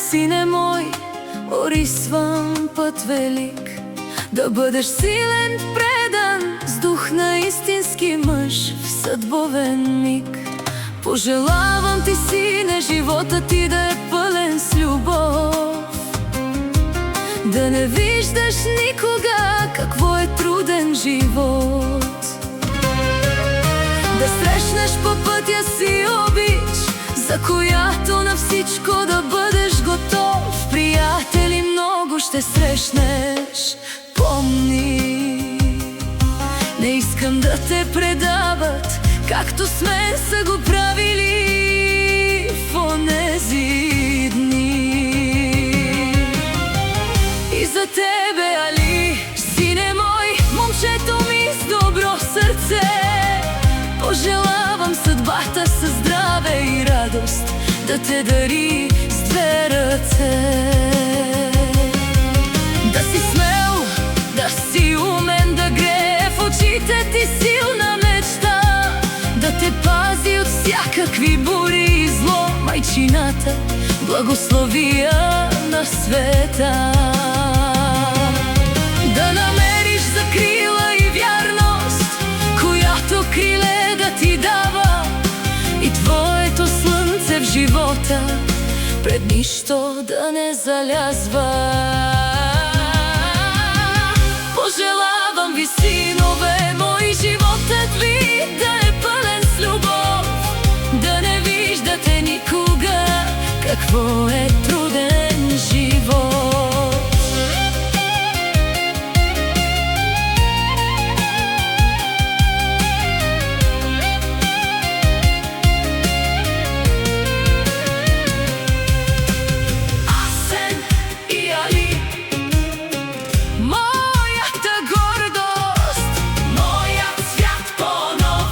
сине мой, орисвам път велик, да бъдеш силен, предан, с дух на истински мъж в съдбовен миг. Пожелавам ти, сине, живота ти да е пълен с любов, да не виждаш никога какво е труден живот, да срещнеш по пътя си обич, за която на всичко да бъдеш готов. Приятели много ще срещнеш, помни, не искам да те предават, както с мен са го правили в онези дни. И за тебе, Али, сине мой, момчето ми с добро сърце, пожелавам съдбата със здраве и радост да те дари с две ръце. Да си смел, да си умен, да грее в очите ти силна мечта, да те пази от всякакви бури и зло майчината, благословия на света. Да намериш закрила и вярност, която криле да ти дава, и твоето слънце в живота пред нищо да не залязва. Пожелавам ви, синове мои, животът ви да е пълен с любов, да не виждате никога какво е труден живот. Асен и Али, моята гордост, моят свят по-нов.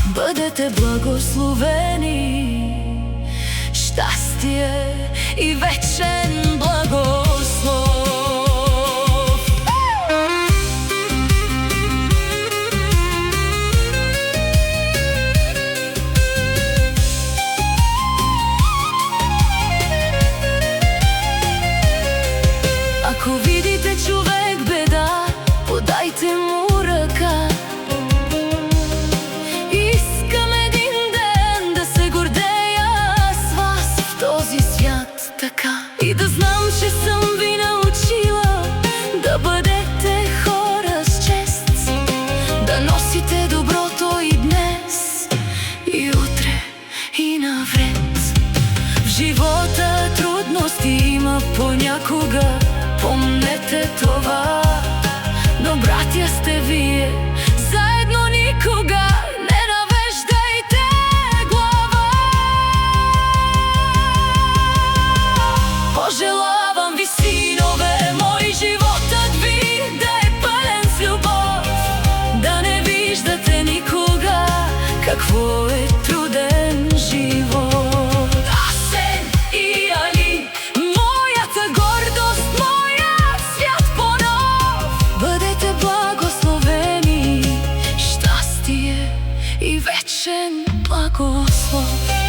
Бъдете благословени, щастие и вечен благослов. Ако видите човек беда, подайте му ръка. Искам един ден да се гордея с вас в този свят така, и да знам, че съм ви научила да бъдете хора с чест, да носите доброто и днес, и утре, и навред. В живота трудности има понякога, помнете това, но братя сте вие, заедно никога не навеждайте глава. Пожелавам ви, синове мои, животът ви да е пълен с любов, да не виждате никога какво е труден живот. Асен и Али, моята гордост, моят свят по-нов. Бъдете благословени, щастие и вечен благослов.